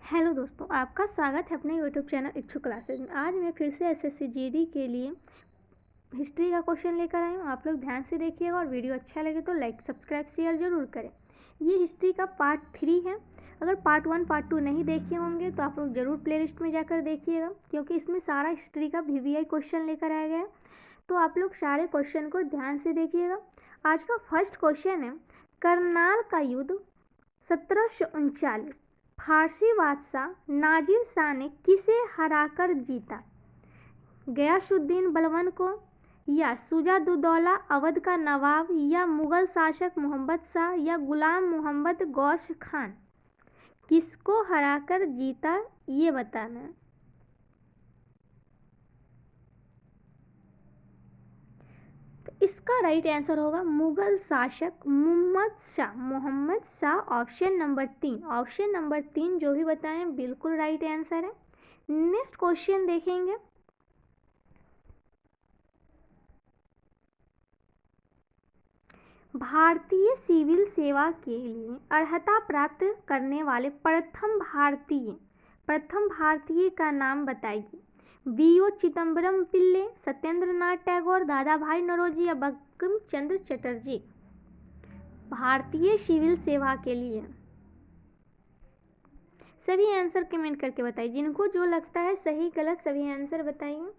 Hello दोस्तों, आपका स्वागत है अपने यूट्यूब चैनल इच्छुक क्लासेज में। आज मैं फिर से एसएससी जीडी के लिए हिस्ट्री का क्वेश्चन लेकर आई हूँ। आप लोग ध्यान से देखिएगा और वीडियो अच्छा लगे तो लाइक सब्सक्राइब शेयर जरूर करें। ये हिस्ट्री का पार्ट 3 है। अगर पार्ट 1 पार्ट 2 नहीं देखे होंगे तो आप लोग ज़रूर प्लेलिस्ट में जाकर देखिएगा, क्योंकि इसमें सारा हिस्ट्री का VVI क्वेश्चन लेकर आया गया है। तो आप लोग सारे क्वेश्चन को ध्यान से देखिएगा। आज का फर्स्ट क्वेश्चन है, करनाल का युद्ध 1739 फारसी बादशाह नाजिर शाह ने किसे हराकर जीता? गयासुद्दीन बलबन को, या शुजा-उद-दौला अवध का नवाब, या मुगल शासक मोहम्मद शाह, या गुलाम मोहम्मद गौस खान? किसको हराकर जीता ये बताना है। इसका राइट आंसर होगा मुगल शासक मोहम्मद शाह। ऑप्शन नंबर 3 जो भी बताएं बिल्कुल राइट आंसर है। नेक्स्ट क्वेश्चन देखेंगे, भारतीय सिविल सेवा के लिए अर्हता प्राप्त करने वाले प्रथम भारतीय का नाम बताइए। B.O. चिदम्बरम पिल्ले, सत्येंद्र नाथ टैगोर, दादा भाई नौरोजी, या बंकिम चंद्र चटर्जी? भारतीय सिविल सेवा के लिए सभी आंसर कमेंट करके बताइए। जिनको जो लगता है सही गलत सभी आंसर बताइए।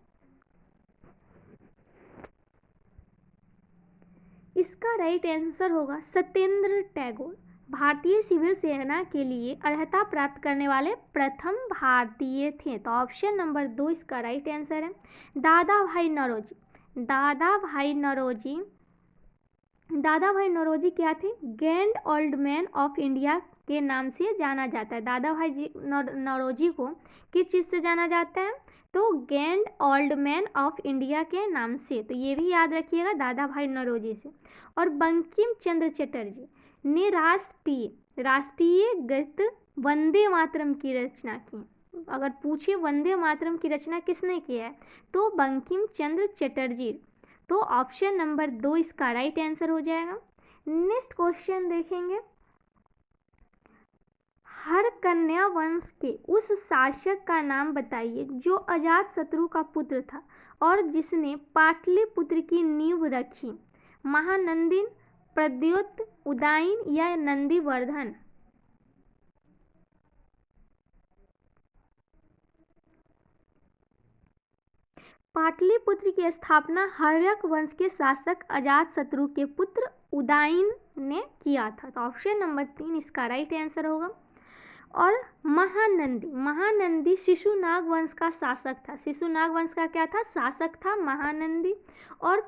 इसका राइट आंसर होगा सत्येंद्र टैगोर। भारतीय सिविल सेना के लिए अर्हता प्राप्त करने वाले प्रथम भारतीय थे। तो ऑप्शन नंबर 2 इसका राइट आंसर है। दादा भाई नौरोजी क्या थे? Grand old man of India के नाम से जाना जाता है। दादा भाई नौरोजी को किस चीज़ से जाना जाता है? तो grand old man of India के नाम से। तो ये भी याद रखिएगा, दादा भाई नौरोजी से। और बंकिम चंद्र चटर्जी ने राष्ट्रीय गीत वंदे मातरम की रचना की। अगर पूछे वंदे मातरम की रचना किसने की है तो बंकिम चंद्र चटर्जी। तो ऑप्शन नंबर 2 इसका राइट आंसर हो जाएगा। नेक्स्ट क्वेश्चन देखेंगे, हरकन्या वंश के उस शासक का नाम बताइए जो अजातशत्रु का पुत्र था और जिसने पाटलिपुत्र की नींव रखी। महानंदी, प्रद्योत, उदयन, या नंदीवर्धन? पाटलिपुत्र की स्थापना हर्यक वंश के शासक अजातशत्रु के पुत्र उदयन ने किया था। तो ऑप्शन नंबर 3 इसका राइट आंसर होगा। और महानंदी शिशुनाग वंश का शासक था। शिशुनाग वंश का क्या था? शासक था महानंदी। और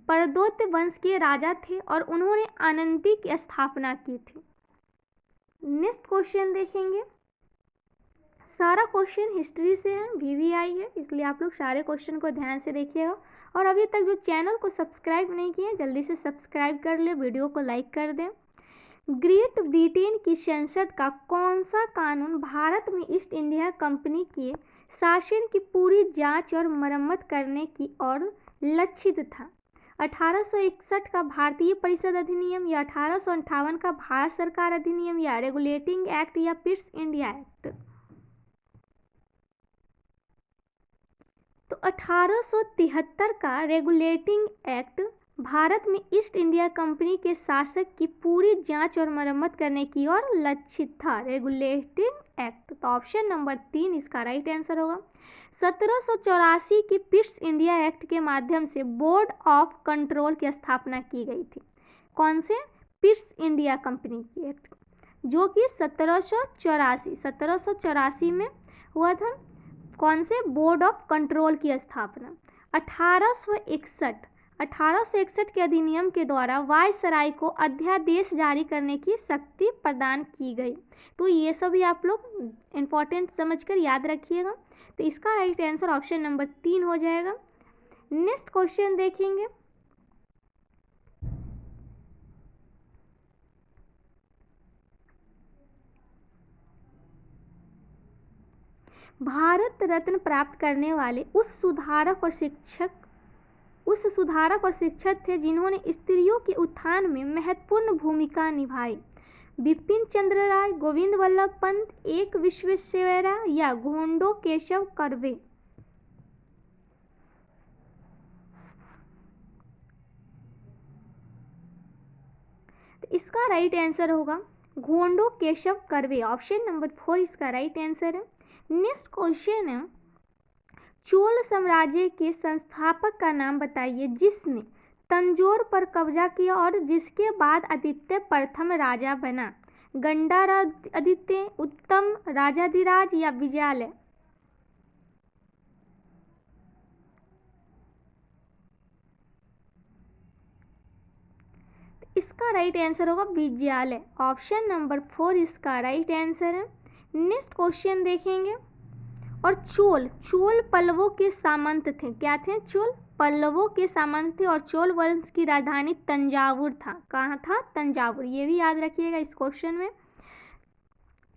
परदोत वंश के राजा थे और उन्होंने अनंती की स्थापना की थी। नेक्स्ट क्वेश्चन देखेंगे, सारा क्वेश्चन हिस्ट्री से है, VVI है, इसलिए आप लोग सारे क्वेश्चन को ध्यान से देखिएगा। और अभी तक जो चैनल को सब्सक्राइब नहीं किए जल्दी से सब्सक्राइब कर ले, वीडियो को लाइक कर दें। ग्रेट ब्रिटेन की संसद का कौन सा कानून भारत में ईस्ट इंडिया कंपनी के शासन की पूरी जांच और मरम्मत करने की ओर लक्षित था? 1861 का भारतीय परिषद अधिनियम, या 1858 का भारत सरकार अधिनियम, या रेगुलेटिंग एक्ट, या पिट्स इंडिया एक्ट? तो 1873 का रेगुलेटिंग एक्ट भारत में ईस्ट इंडिया कंपनी के शासक की पूरी जांच और मरम्मत करने की ओर लक्षित था, रेगुलेटिंग एक्ट। तो ऑप्शन नंबर 3 इसका राइट आंसर होगा। 1784 के पिट्स इंडिया एक्ट के माध्यम से बोर्ड ऑफ कंट्रोल की स्थापना की गई थी। कौन से? पिट्स इंडिया कंपनी की एक्ट, जो कि 1784 में हुआ था। कौन से? बोर्ड ऑफ कंट्रोल की स्थापना। 1861 के अधिनियम के द्वारा वायसराय को अध्यादेश जारी करने की शक्ति प्रदान की गई। तो ये सभी आप लोग इम्पोर्टेंट समझकर याद रखिएगा। तो इसका राइट आंसर ऑप्शन नंबर 3 हो जाएगा। नेक्स्ट क्वेश्चन देखेंगे, भारत रत्न प्राप्त करने वाले उस सुधारक और शिक्षक थे जिन्होंने स्त्रियों के उत्थान में महत्वपूर्ण भूमिका निभाई। बिपिन चंद्र राय, गोविंद वल्लभ पंत, एक विश्वेश्वरैया या घोंडो केशव कर्वे। तो इसका राइट आंसर होगा घोंडो केशव कर्वे। ऑप्शन नंबर 4 इसका राइट आंसर है। नेक्स्ट क्वेश्चन है, चोल साम्राज्य के संस्थापक का नाम बताइए जिसने तंजौर पर कब्जा किया और जिसके बाद आदित्य प्रथम राजा बना। गंडारादित्य, उत्तम, राजाधिराज या विजयालय। इसका राइट आंसर होगा विजयालय। ऑप्शन नंबर 4 इसका राइट आंसर है। नेक्स्ट क्वेश्चन देखेंगे, और चोल पल्लवों के सामंत थे। क्या थे? चोल पल्लवों के सामंत थे और चोल वंश की राजधानी तंजावुर था। कहाँ था? तंजावुर। ये भी याद रखिएगा इस क्वेश्चन में।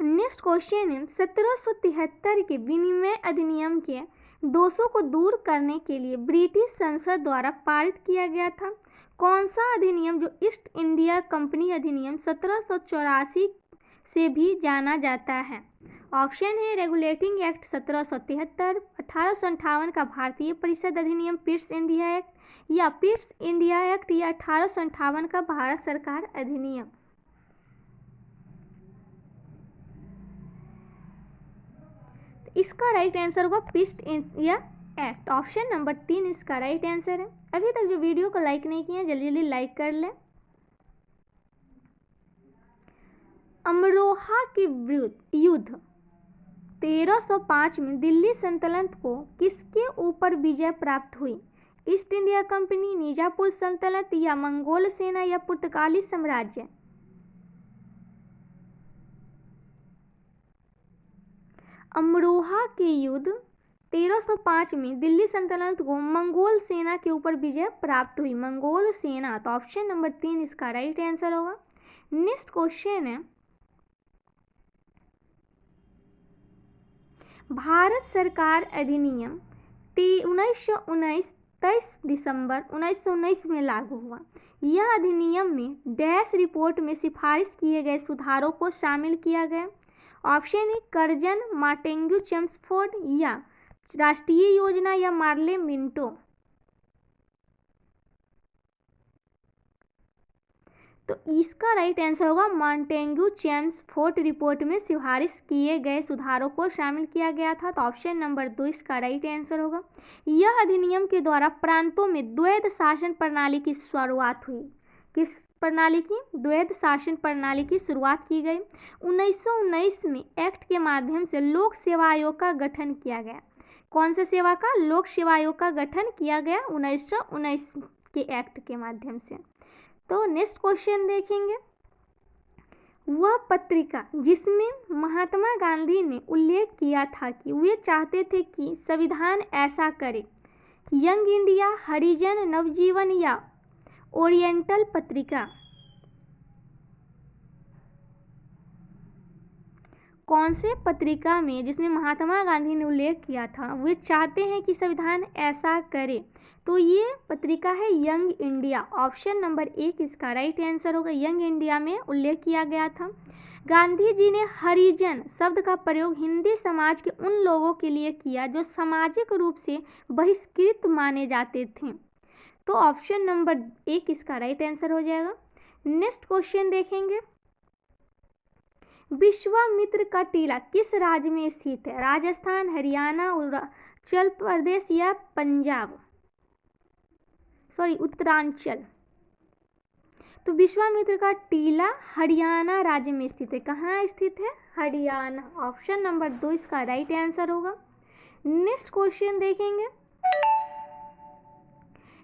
नेक्स्ट क्वेश्चन है, 1773 के विनिमय अधिनियम के दोषों को दूर करने के लिए ब्रिटिश संसद द्वारा पारित किया गया था। कौन सा अधिनियम, जो ईस्ट इंडिया कंपनी अधिनियम 1784 से भी जाना जाता है? ऑप्शन है रेगुलेटिंग एक्ट 1773, 1858 का भारतीय परिषद अधिनियम पिट्स इंडिया एक्ट, या पिट्स इंडिया एक्ट, या 1858 का भारत सरकार अधिनियम। इसका राइट आंसर होगा Pitt's India act. Option number 3 इसका राइट आंसर है। अभी तक जो वीडियो को लाइक नहीं किया जल्दी जल्दी लाइक कर लें। अमरोहा के युद्ध 1305 में दिल्ली सल्तनत को किसके ऊपर विजय प्राप्त हुई? ईस्ट इंडिया कंपनी, निजापुर सल्तनत, या मंगोल सेना, या पुर्तगाली साम्राज्य। अमरोहा के युद्ध 1305 में दिल्ली सल्तनत को मंगोल सेना के ऊपर विजय प्राप्त हुई। मंगोल सेना। तो ऑप्शन नंबर 3 इसका राइट आंसर होगा। नेक्स्ट क्वेश्चन है, भारत सरकार अधिनियम 1919 23 दिसंबर 1919 में लागू हुआ। यह अधिनियम में डैश रिपोर्ट में सिफारिश किए गए सुधारों को शामिल किया गया। ऑप्शन है कर्जन, मार्टेंगू चेम्सफोर्ड, या राष्ट्रीय योजना, या मार्ले मिंटो। तो इसका राइट आंसर होगा मार्टेंगू चेम्सफोर्ड रिपोर्ट में सिफारिश किए गए सुधारों को शामिल किया गया था। तो ऑप्शन नंबर 2 इसका राइट आंसर होगा। यह अधिनियम के द्वारा प्रांतों में द्वैध शासन प्रणाली की शुरुआत हुई। किस प्रणाली की? द्वैध शासन प्रणाली की शुरुआत की गई। 1919 में एक्ट के माध्यम से लोक सेवा आयोग का गठन किया गया। कौन सा सेवा का? लोक सेवा आयोग का गठन किया गया 1919 के एक्ट के माध्यम से। तो नेक्स्ट क्वेश्चन देखेंगे, वह पत्रिका जिसमें महात्मा गांधी ने उल्लेख किया था कि वे चाहते थे कि संविधान ऐसा करे। यंग इंडिया, हरिजन, नवजीवन, या ओरिएंटल पत्रिका। कौन से पत्रिका में जिसमें महात्मा गांधी ने उल्लेख किया था वे चाहते हैं कि संविधान ऐसा करे? तो ये पत्रिका है यंग इंडिया। ऑप्शन नंबर 1 इसका राइट आंसर होगा। यंग इंडिया में उल्लेख किया गया था। गांधी जी ने हरिजन शब्द का प्रयोग हिंदी समाज के उन लोगों के लिए किया जो सामाजिक रूप से बहिष्कृत माने जाते थे। तो ऑप्शन नंबर 1 इसका राइट आंसर हो जाएगा। नेक्स्ट क्वेश्चन देखेंगे, विश्वामित्र का टीला किस राज्य में स्थित है? राजस्थान, हरियाणा, अरुणाचल प्रदेश, या पंजाब, उत्तरांचल। तो विश्वामित्र का टीला हरियाणा राज्य में स्थित है। कहाँ स्थित है? हरियाणा। ऑप्शन नंबर 2 इसका राइट आंसर होगा। नेक्स्ट क्वेश्चन देखेंगे,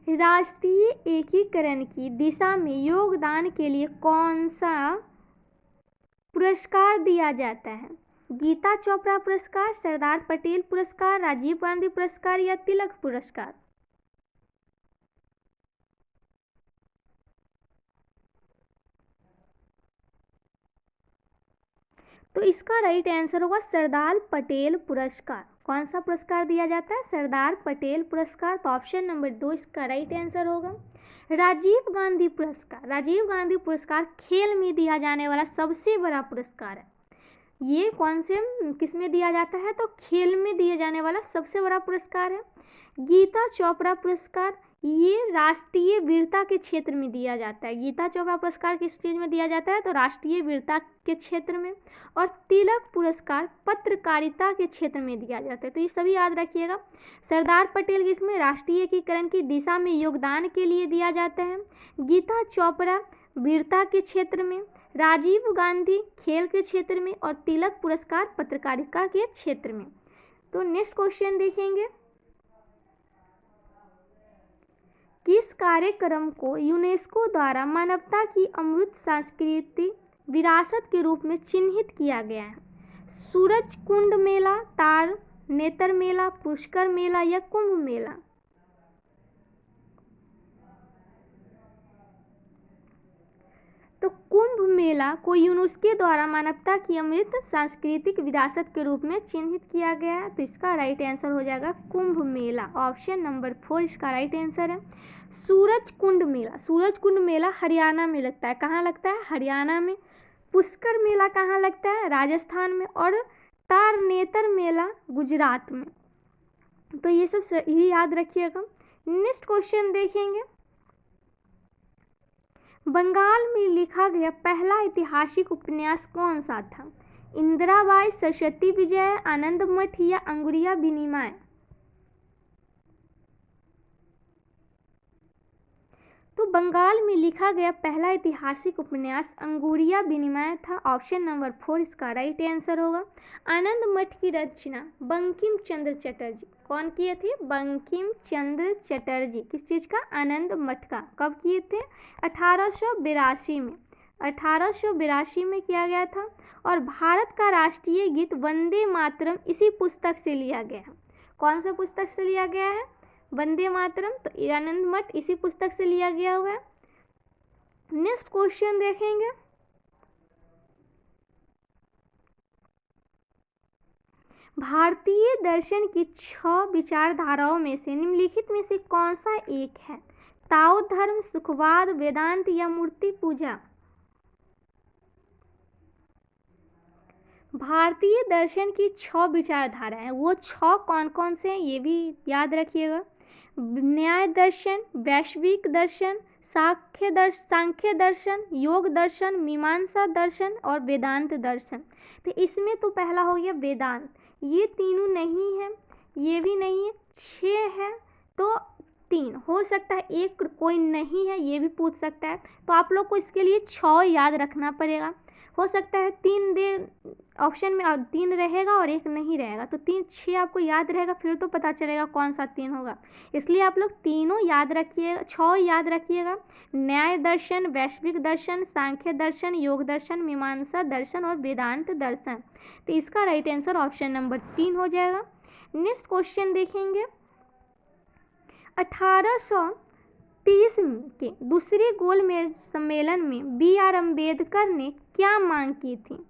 राष्ट्रीय एकीकरण की दिशा में योगदान के लिए कौन सा पुरस्कार दिया जाता है? गीता चोपड़ा पुरस्कार, सरदार पटेल पुरस्कार, राजीव गांधी पुरस्कार, या तिलक पुरस्कार। तो इसका राइट आंसर होगा सरदार पटेल पुरस्कार। कौन सा पुरस्कार दिया जाता है? सरदार पटेल पुरस्कार। तो ऑप्शन नंबर 2 इसका राइट आंसर होगा। राजीव गांधी पुरस्कार, राजीव गांधी पुरस्कार खेल में दिया जाने वाला सबसे बड़ा पुरस्कार है। ये कौन से किस में दिया जाता है, तो खेल में दिया जाने वाला सबसे बड़ा पुरस्कार है। गीता चोपड़ा पुरस्कार, ये राष्ट्रीय वीरता के क्षेत्र में दिया जाता है। गीता चोपड़ा पुरस्कार किस चीज़ में दिया जाता है, तो राष्ट्रीय वीरता के क्षेत्र में। और तिलक पुरस्कार पत्रकारिता के क्षेत्र में दिया जाता है। तो ये सभी याद रखिएगा। सरदार पटेल किसमें, राष्ट्रीयकरण की दिशा में योगदान के लिए दिया जाता है। गीता चोपड़ा वीरता के क्षेत्र में, राजीव गांधी खेल के क्षेत्र में और तिलक पुरस्कार पत्रकारिता के क्षेत्र में। तो नेक्स्ट क्वेश्चन देखेंगे, किस कार्यक्रम को यूनेस्को द्वारा मानवता की अमूर्त सांस्कृतिक विरासत के रूप में चिन्हित किया गया है? सूरज कुंड मेला, तार नेत्र मेला, पुष्कर मेला या कुंभ मेला? तो कुंभ मेला को यूनेस्को द्वारा मानवता की अमृत सांस्कृतिक विरासत के रूप में चिन्हित किया गया है। तो इसका राइट आंसर हो जाएगा कुंभ मेला। ऑप्शन नंबर 4 इसका राइट आंसर है। सूरज कुंड मेला, सूरज कुंड मेला हरियाणा में लगता है। कहाँ लगता है, हरियाणा में। पुष्कर मेला कहाँ लगता है, राजस्थान में। और तार नेत्र मेला गुजरात में। तो ये सब सही याद रखिएगा। नेक्स्ट क्वेश्चन देखेंगे, बंगाल में लिखा गया पहला ऐतिहासिक उपन्यास कौन सा था? इंदिराबाई, सरस्वती विजय, आनंद मठ या अंगुरिया विनिमय? तो बंगाल में लिखा गया पहला ऐतिहासिक उपन्यास अंगुरिया विनिमय था। ऑप्शन नंबर 4 इसका राइट आंसर होगा। आनंद मठ की रचना बंकिम चंद्र चटर्जी, कौन किए थे? बंकिम चंद्र चटर्जी। किस चीज़ का? आनंद मठ का। कब किए थे? 1882 में। 1882 में किया गया था। और भारत का राष्ट्रीय गीत वंदे मातरम इसी पुस्तक से लिया गया है। कौन सा पुस्तक से लिया गया है? वंदे मातरम। तो आनंद मठ इसी पुस्तक से लिया गया हुआ है। नेक्स्ट क्वेश्चन देखेंगे, भारतीय दर्शन की 6 विचारधाराओं में से निम्नलिखित में से कौन सा एक है? ताओ धर्म, सुखवाद, वेदांत या मूर्ति पूजा? भारतीय दर्शन की 6 विचारधाराएं हैं, वो 6 कौन कौन से हैं ये भी याद रखिएगा। न्याय दर्शन, वैश्विक दर्शन, सांख्य दर्शन, योग दर्शन, मीमांसा दर्शन और वेदांत दर्शन। तो इसमें तो पहला हो गया वेदांत। ये तीनों नहीं है, ये भी नहीं है, 6 है तो 3 हो सकता है, एक कोई नहीं है ये भी पूछ सकता है। तो आप लोग को इसके लिए 6 याद रखना पड़ेगा। हो सकता है 3 दे ऑप्शन में, 3 रहेगा और 1 नहीं रहेगा। तो 6 आपको याद रहेगा, फिर तो पता चलेगा कौन सा 3 होगा। इसलिए आप लोग तीनों याद रखिएगा, 6 याद रखिएगा। न्याय दर्शन, वैश्विक दर्शन, सांख्य दर्शन, योग दर्शन, मीमांसा दर्शन और वेदांत दर्शन। तो इसका राइट आंसर ऑप्शन नंबर 3 हो जाएगा। नेक्स्ट क्वेश्चन देखेंगे, 1830 के दूसरे गोलमेज सम्मेलन में BR अम्बेडकर ने क्या मांग की थी?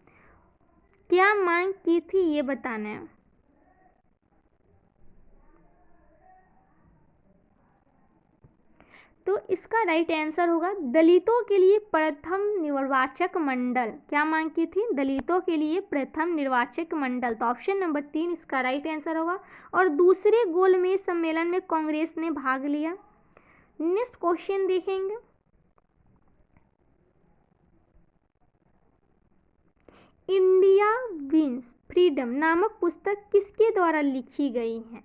क्या मांग की थी ये बताना है। तो इसका राइट आंसर होगा दलितों के लिए प्रथम निर्वाचक मंडल। क्या मांग की थी? दलितों के लिए प्रथम निर्वाचक मंडल। तो ऑप्शन नंबर 3 इसका राइट आंसर होगा। और दूसरे गोलमेज सम्मेलन में कांग्रेस ने भाग लिया। नेक्स्ट क्वेश्चन देखेंगे, इंडिया विंस फ्रीडम नामक पुस्तक किसके द्वारा लिखी गई है?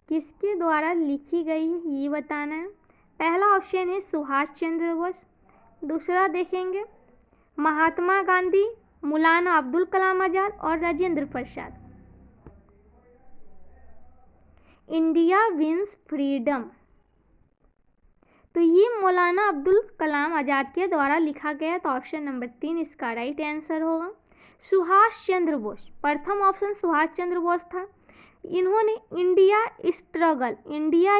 किसके द्वारा लिखी गई है ये बताना है। पहला ऑप्शन है सुभाष चंद्र बोस। दूसरा देखेंगे महात्मा गांधी, मौलाना अब्दुल कलाम आजाद और Rajendra Prasad. India wins freedom, तो ये मौलाना अब्दुल कलाम आजाद के द्वारा लिखा गया। तो ऑप्शन नंबर 3 इसका राइट आंसर होगा। सुभाष चंद्र बोस, प्रथम ऑप्शन सुभाष चंद्र बोस था। इन्होंने इंडिया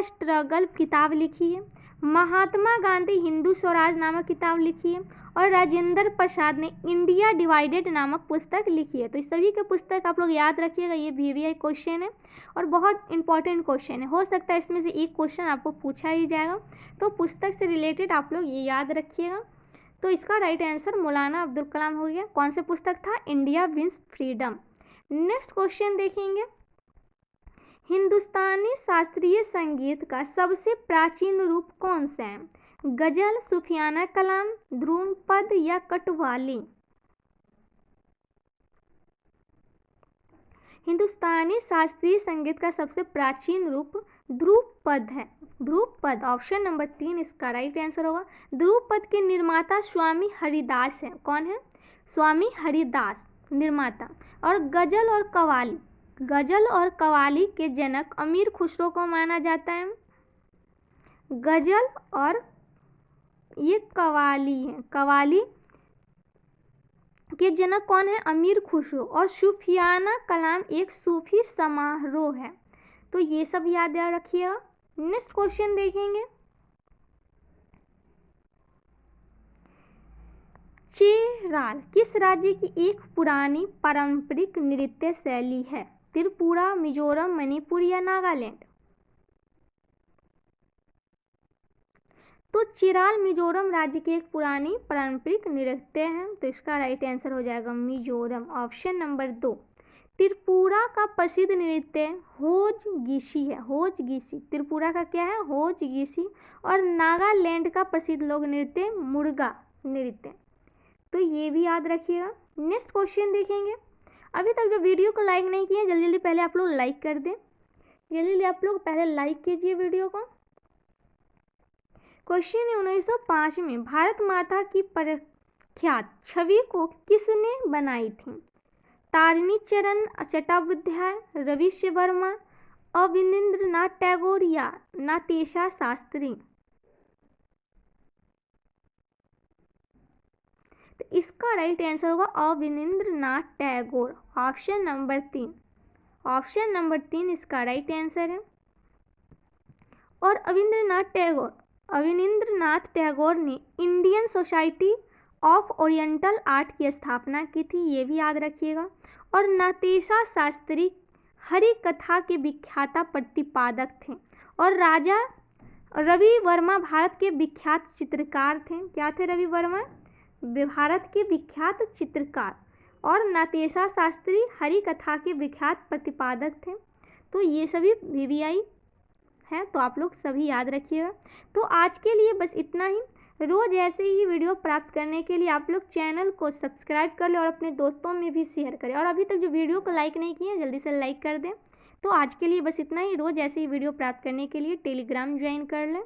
स्ट्रगल किताब लिखी है। महात्मा गांधी हिंदू स्वराज नामक किताब लिखी है। और राजेंद्र प्रसाद ने इंडिया डिवाइडेड नामक पुस्तक लिखी है। तो इस सभी के पुस्तक आप लोग याद रखिएगा, ये VVI क्वेश्चन है और बहुत इंपॉर्टेंट क्वेश्चन है। हो सकता है इसमें से एक क्वेश्चन आपको पूछा ही जाएगा, तो पुस्तक से रिलेटेड आप लोग ये याद रखिएगा। तो इसका राइट आंसर मौलाना अब्दुल कलाम हो गया। कौन से पुस्तक था? India wins freedom. Next question देखेंगे, हिंदुस्तानी शास्त्रीय संगीत का सबसे प्राचीन रूप कौन सा है? गजल, सूफियाना कलाम, ध्रुपद या कव्वाली? हिंदुस्तानी शास्त्रीय संगीत का सबसे प्राचीन रूप ध्रुपद है। ध्रुपद, ऑप्शन नंबर 3 इसका राइट आंसर होगा। ध्रुपद के निर्माता स्वामी हरिदास हैं। कौन है? स्वामी हरिदास निर्माता। और गजल और कव्वाली के जनक अमीर खुसरो को माना जाता है। गजल और ये कव्वाली है, कव्वाली के जनक कौन है? अमीर खुसरो। और सूफियाना कलाम एक सूफी समारोह है। तो ये सब याद रखिएगा। नेक्स्ट क्वेश्चन देखेंगे, चेराल किस राज्य की एक पुरानी पारंपरिक नृत्य शैली है? त्रिपुरा, मिजोरम, मणिपुर या नागालैंड? तो चिराल मिजोरम राज्य की एक पुरानी पारंपरिक नृत्य है। तो इसका राइट आंसर हो जाएगा मिजोरम, ऑप्शन नंबर 2। त्रिपुरा का प्रसिद्ध नृत्य होज गीसी है। होज गीसी त्रिपुरा का क्या है? होज गीसी। और नागालैंड का प्रसिद्ध लोक नृत्य मुर्गा नृत्य। तो ये भी याद रखिएगा। नेक्स्ट क्वेश्चन देखेंगे, अभी तक जो वीडियो को लाइक नहीं किए जल्दी जल्दी पहले आप लोग लाइक कर दें। जल्दी आप लोग पहले लाइक कीजिए वीडियो को। क्वेश्चन है, 1905 में भारत माता की प्रख्यात छवि को किसने बनाई थी? तारिणी चरण चट्टोपाध्याय, रविश वर्मा, अवनींद्रनाथ टैगोर या नातेशा शास्त्री? तो इसका राइट आंसर होगा Abanindranath Tagore, option number 3। Option number 3 इसका राइट आंसर है। और अवनींद्रनाथ टैगोर ने Indian society of oriental art की स्थापना की थी, ये भी याद रखिएगा। और नातेशा शास्त्री हरि कथा के विख्यात प्रतिपादक थे। और राजा रवि वर्मा भारत के विख्यात चित्रकार थे। क्या थे रवि वर्मा? भारत के विख्यात चित्रकार। और नातेशा शास्त्री हरि कथा के विख्यात प्रतिपादक थे। तो ये सभी VVI है, तो आप लोग सभी याद रखिएगा। तो आज के लिए बस इतना ही। रोज़ ऐसे ही वीडियो प्राप्त करने के लिए आप लोग चैनल को सब्सक्राइब कर लें और अपने दोस्तों में भी शेयर करें। और अभी तक जो वीडियो को लाइक नहीं किए जल्दी से लाइक कर दें। तो आज के लिए बस इतना ही। रोज़ ऐसे ही वीडियो प्राप्त करने के लिए टेलीग्राम ज्वाइन कर लें।